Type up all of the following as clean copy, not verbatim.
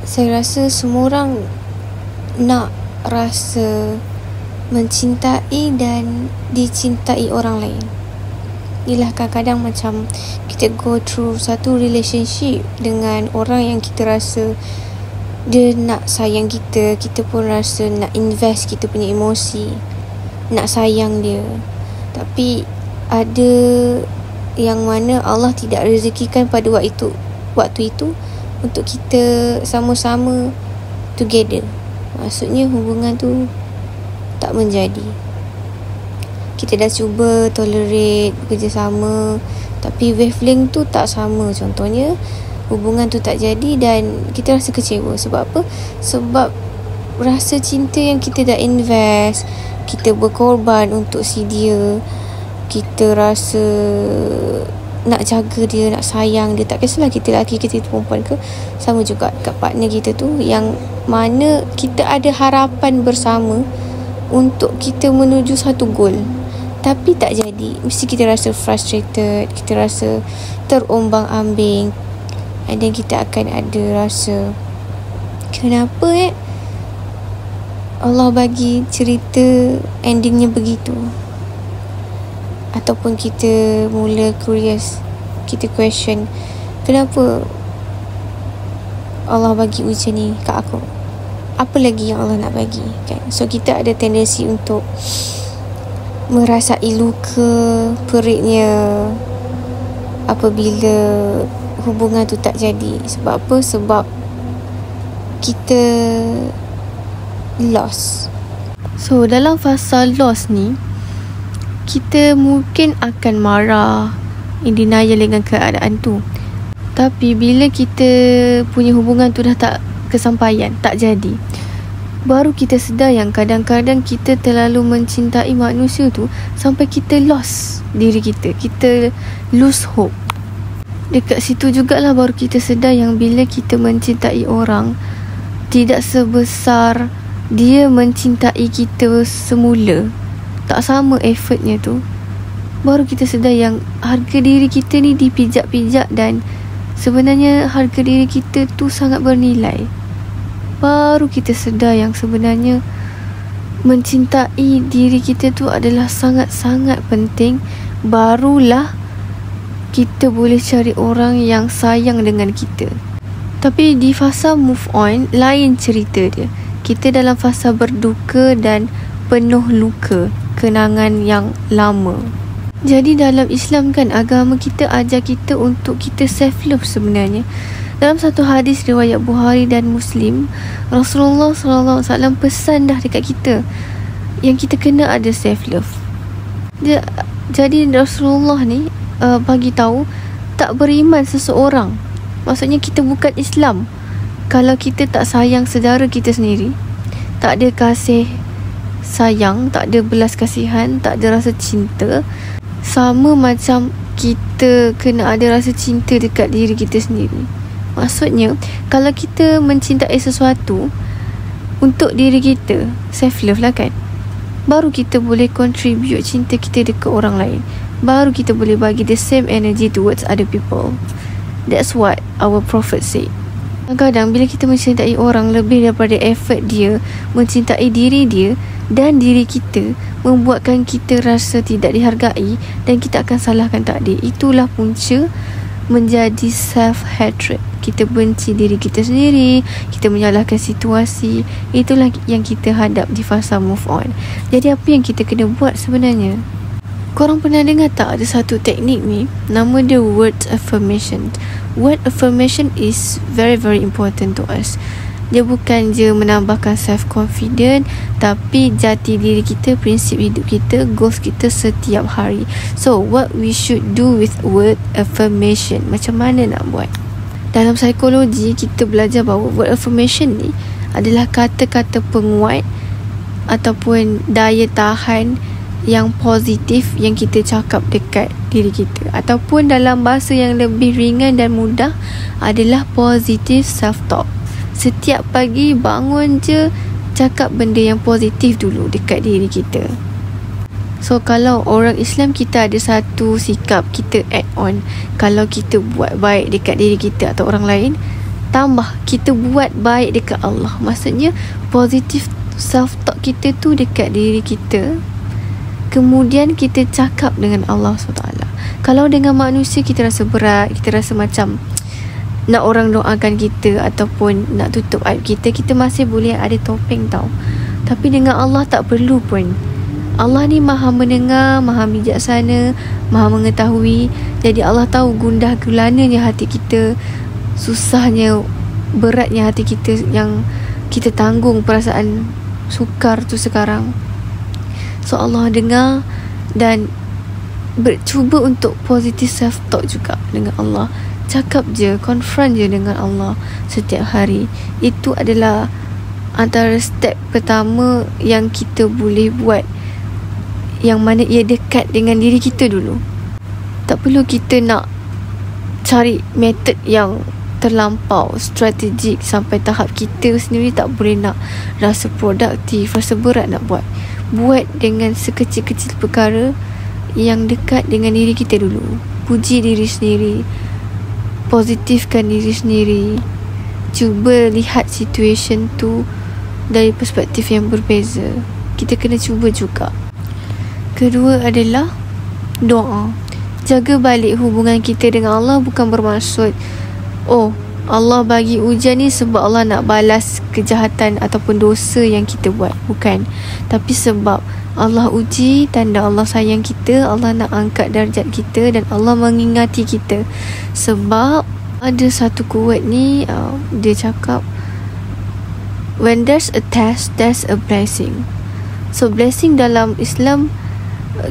Saya rasa semua orang nak rasa mencintai dan dicintai orang lain. Yelah, kadang-kadang macam kita go through satu relationship dengan orang yang kita rasa dia nak sayang kita. Kita pun rasa nak invest kita punya emosi, nak sayang dia. Tapi ada yang mana Allah tidak rezekikan pada waktu itu untuk kita sama-sama together. Maksudnya hubungan tu tak menjadi. Kita dah cuba tolerate, bekerjasama, tapi wavelength tu tak sama. Contohnya hubungan tu tak jadi dan kita rasa kecewa. Sebab apa? Sebab rasa cinta yang kita dah invest, kita berkorban untuk si dia, kita rasa nak jaga dia, nak sayang dia. Tak kisahlah kita lelaki, kita perempuan ke, sama juga kat partner kita tu, yang mana kita ada harapan bersama untuk kita menuju satu goal, tapi tak jadi. Mesti kita rasa frustrated, kita rasa terombang-ambing, and then kita akan ada rasa kenapa Allah bagi cerita endingnya begitu. Ataupun kita mula curious, kita question, kenapa Allah bagi ujian ni kat aku? Apa lagi yang Allah nak bagi, kan? So kita ada tendensi untuk merasai luka peritnya apabila hubungan tu tak jadi. Sebab apa? Sebab kita lost. So dalam fasa lost ni, kita mungkin akan marah, in denial dengan keadaan tu. Tapi bila kita punya hubungan tu dah tak kesampaian, tak jadi, baru kita sedar yang kadang-kadang kita terlalu mencintai manusia tu sampai kita lost diri kita. Kita lose hope. Dekat situ jugalah baru kita sedar yang bila kita mencintai orang tidak sebesar dia mencintai kita semula, tak sama effortnya tu. Baru kita sedar yang harga diri kita ni dipijak-pijak dan sebenarnya harga diri kita tu sangat bernilai. Baru kita sedar yang sebenarnya mencintai diri kita tu adalah sangat-sangat penting. Barulah kita boleh cari orang yang sayang dengan kita. Tapi di fasa move on, lain cerita dia. Kita dalam fasa berduka dan penuh luka, kenangan yang lama. Jadi dalam Islam kan, agama kita ajar kita untuk kita self love sebenarnya. Dalam satu hadis riwayat Bukhari dan Muslim, Rasulullah SAW pesan dah dekat kita yang kita kena ada self love. Jadi Rasulullah ni bagi tahu tak beriman seseorang, maksudnya kita bukan Islam, kalau kita tak sayang saudara kita sendiri, tak ada kasih sayang, tak ada belas kasihan, tak ada rasa cinta. Sama macam kita kena ada rasa cinta dekat diri kita sendiri. Maksudnya, kalau kita mencintai sesuatu untuk diri kita, self love lah kan, baru kita boleh contribute cinta kita dekat orang lain. Baru kita boleh bagi the same energy towards other people. That's what our Prophet said. Kadang-kadang bila kita mencintai orang lebih daripada effort dia mencintai diri dia dan diri kita, membuatkan kita rasa tidak dihargai dan kita akan salahkan takdir. Itulah punca menjadi self-hatred. Kita benci diri kita sendiri, kita menyalahkan situasi. Itulah yang kita hadap di fasa move on. Jadi apa yang kita kena buat sebenarnya? Korang pernah dengar tak ada satu teknik ni, nama dia word affirmation. Word affirmation is very very important to us. Dia bukan je menambahkan self-confident, tapi jati diri kita, prinsip hidup kita, goals kita setiap hari. So what we should do with word affirmation, macam mana nak buat? Dalam psikologi kita belajar bahawa word affirmation ni adalah kata-kata penguat ataupun daya tahan yang positif yang kita cakap dekat diri kita. Ataupun dalam bahasa yang lebih ringan dan mudah adalah positive self-talk. Setiap pagi bangun je, cakap benda yang positif dulu dekat diri kita. So kalau orang Islam, kita ada satu sikap kita add on. Kalau kita buat baik dekat diri kita atau orang lain, tambah kita buat baik dekat Allah. Maksudnya positive self-talk kita tu dekat diri kita. Kemudian kita cakap dengan Allah SWT. Kalau dengan manusia kita rasa berat, kita rasa macam nak orang doakan kita ataupun nak tutup aib kita, kita masih boleh ada topeng tau. Tapi dengan Allah tak perlu pun. Allah ni maha mendengar, maha bijaksana, maha mengetahui. Jadi Allah tahu gundah gulananya hati kita, susahnya, beratnya hati kita yang kita tanggung perasaan sukar tu sekarang. So Allah dengar dan cuba untuk positive self-talk juga dengan Allah. Cakap je, confront je dengan Allah setiap hari. Itu adalah antara step pertama yang kita boleh buat, yang mana ia dekat dengan diri kita dulu. Tak perlu kita nak cari metod yang terlampau strategik sampai tahap kita sendiri tak boleh nak rasa produktif, rasa berat nak buat. Buat dengan sekecil-kecil perkara yang dekat dengan diri kita dulu. Puji diri sendiri, positifkan diri sendiri, cuba lihat situation tu dari perspektif yang berbeza. Kita kena cuba juga. Kedua adalah doa. Jaga balik hubungan kita dengan Allah. Bukan bermaksud Allah bagi ujian ni sebab Allah nak balas kejahatan ataupun dosa yang kita buat. Bukan. Tapi sebab Allah uji, tanda Allah sayang kita, Allah nak angkat darjat kita dan Allah mengingati kita. Sebab ada satu quote ni, dia cakap, when there's a test, there's a blessing. So blessing dalam Islam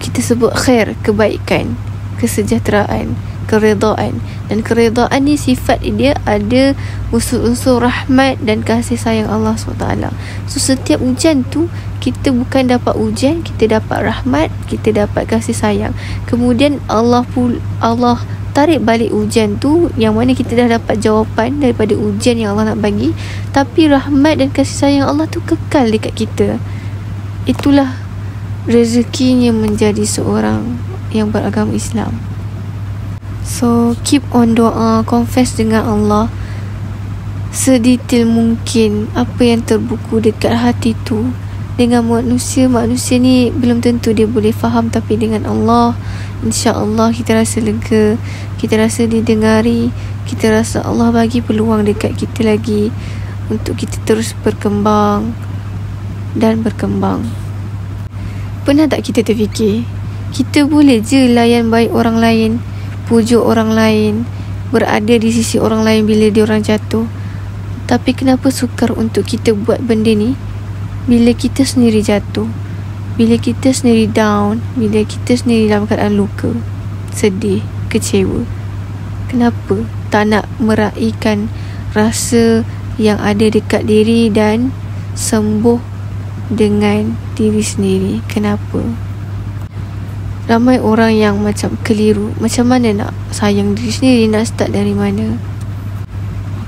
kita sebut khair, kebaikan, kesejahteraan, keredaan. Dan keredaan ni sifat dia ada unsur-unsur rahmat dan kasih sayang Allah SWT. So setiap ujian tu kita bukan dapat ujian, kita dapat rahmat, kita dapat kasih sayang. Kemudian Allah tarik balik ujian tu, yang mana kita dah dapat jawapan daripada ujian yang Allah nak bagi, tapi rahmat dan kasih sayang Allah tu kekal dekat kita. Itulah rezekinya menjadi seorang yang beragama Islam. So keep on doa, confess dengan Allah sedetail mungkin apa yang terbuku dekat hati tu. Dengan manusia ni belum tentu dia boleh faham, tapi dengan Allah, insya-Allah kita rasa lega, kita rasa didengari, kita rasa Allah bagi peluang dekat kita lagi untuk kita terus berkembang dan berkembang. Pernah tak kita terfikir kita boleh je layan baik orang lain, pujuk orang lain, berada di sisi orang lain bila dia orang jatuh? Tapi kenapa sukar untuk kita buat benda ni bila kita sendiri jatuh, bila kita sendiri down, bila kita sendiri dalam keadaan luka, sedih, kecewa? Kenapa tak nak meraihkan rasa yang ada dekat diri dan sembuh dengan diri sendiri? Kenapa? Ramai orang yang macam keliru. Macam mana nak sayang diri sendiri? Nak start dari mana?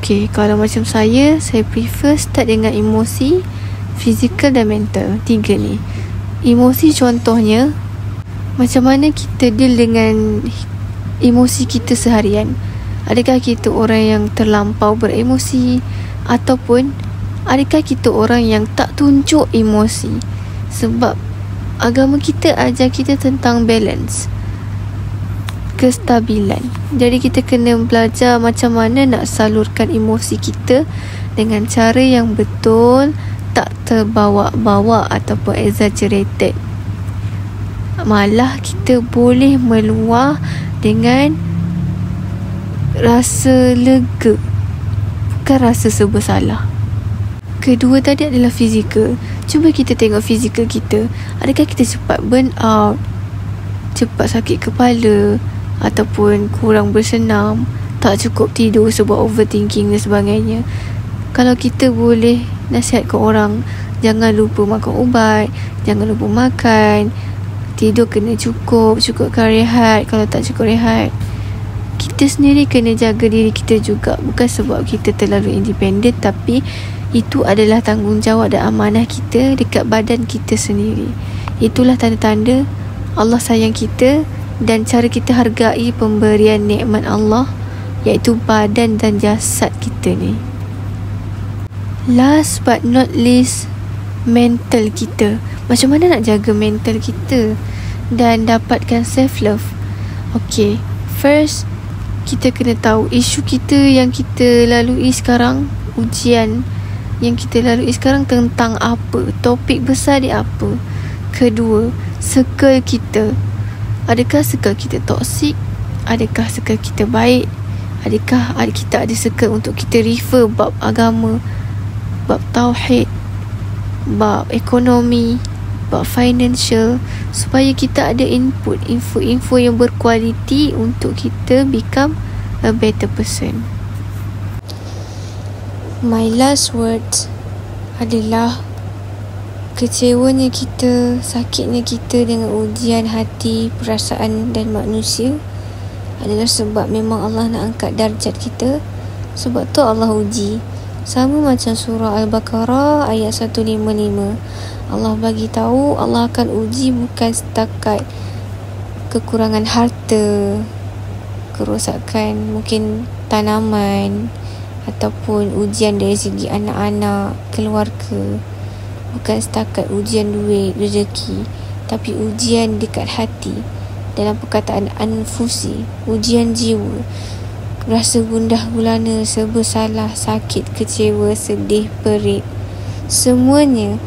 Okay, kalau macam saya prefer start dengan emosi, fizikal dan mental. 3 ni. Emosi contohnya, macam mana kita deal dengan emosi kita seharian. Adakah kita orang yang terlampau beremosi, ataupun adakah kita orang yang tak tunjuk emosi? Sebab agama kita ajar kita tentang balance, kestabilan. Jadi kita kena belajar macam mana nak salurkan emosi kita dengan cara yang betul, tak terbawa-bawa ataupun exaggerated. Malah kita boleh meluah dengan rasa lega, bukan rasa serba salah. Kedua tadi adalah fizikal. Cuba kita tengok fizikal kita. Adakah kita cepat burn out, cepat sakit kepala, ataupun kurang bersenam, tak cukup tidur sebab overthinking dan sebagainya? Kalau kita boleh nasihat ke orang, jangan lupa makan ubat, jangan lupa makan, tidur kena cukupkan rehat. Kalau tak cukup rehat, kita sendiri kena jaga diri kita juga. Bukan sebab kita terlalu independen, tapi itu adalah tanggungjawab dan amanah kita dekat badan kita sendiri. Itulah tanda-tanda Allah sayang kita dan cara kita hargai pemberian nikmat Allah iaitu badan dan jasad kita ni. Last but not least, mental kita. Macam mana nak jaga mental kita dan dapatkan self-love? Okay, first kita kena tahu isu kita yang kita lalui sekarang, ujian yang kita lalui sekarang tentang apa, topik besar dia apa. Kedua, circle kita. Adakah circle kita toksik? Adakah circle kita baik? Adakah kita ada circle untuk kita refer bab agama, bab tauhid, bab ekonomi, bab financial, supaya kita ada input, info-info yang berkualiti untuk kita become a better person. My last words adalah kecewanya kita, sakitnya kita dengan ujian hati, perasaan dan manusia adalah sebab memang Allah nak angkat darjat kita. Sebab tu Allah uji. Sama macam surah Al-Baqarah ayat 155. Allah bagi tahu Allah akan uji bukan setakat kekurangan harta, kerosakan mungkin tanaman, ataupun ujian dari segi anak-anak, keluarga. Bukan setakat ujian duit, rezeki, tapi ujian dekat hati. Dalam perkataan anfusi, ujian jiwa, rasa gundah gulana, serba salah, sakit, kecewa, sedih, perit. Semuanya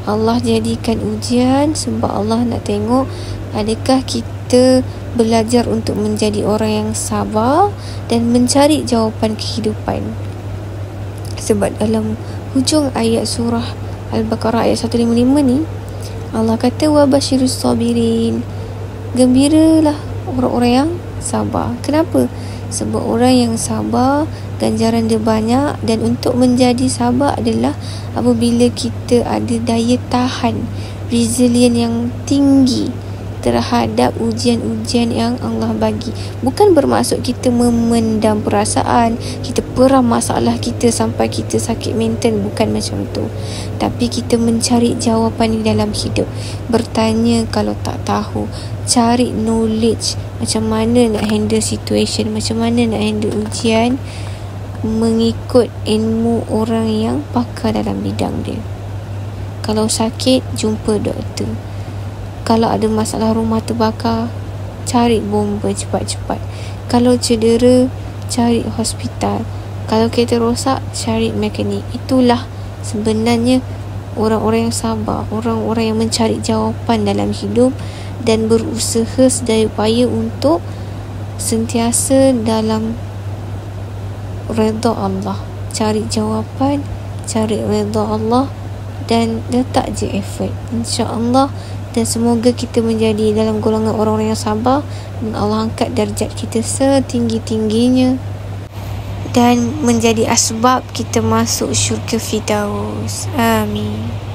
Allah jadikan ujian sebab Allah nak tengok adakah kita belajar untuk menjadi orang yang sabar dan mencari jawapan kehidupan. Sebab dalam hujung ayat surah Al-Baqarah ayat 155 ni, Allah kata wa basyirus sabirin, gembiralah orang-orang yang sabar. Kenapa? Sebab orang yang sabar ganjaran dia banyak, dan untuk menjadi sabar adalah apabila kita ada daya tahan, resilient yang tinggi terhadap ujian-ujian yang Allah bagi. Bukan bermaksud kita memendam perasaan, kita peram masalah kita sampai kita sakit mental, bukan macam tu. Tapi kita mencari jawapan di dalam hidup, bertanya kalau tak tahu, cari knowledge macam mana nak handle situation, macam mana nak handle ujian, mengikut ilmu orang yang pakar dalam bidang dia. Kalau sakit, jumpa doktor. Kalau ada masalah rumah terbakar, cari bomba cepat-cepat. Kalau cedera, cari hospital. Kalau kereta rosak, cari mekanik. Itulah sebenarnya orang-orang yang sabar, orang-orang yang mencari jawapan dalam hidup dan berusaha sedaya upaya untuk sentiasa dalam redha Allah. Cari jawapan, cari redha Allah, dan letak je effort, insya-Allah. Dan semoga kita menjadi dalam golongan orang-orang yang sabar, dan Allah angkat darjat kita setinggi-tingginya dan menjadi asbab kita masuk syurga Firdaus. Amin.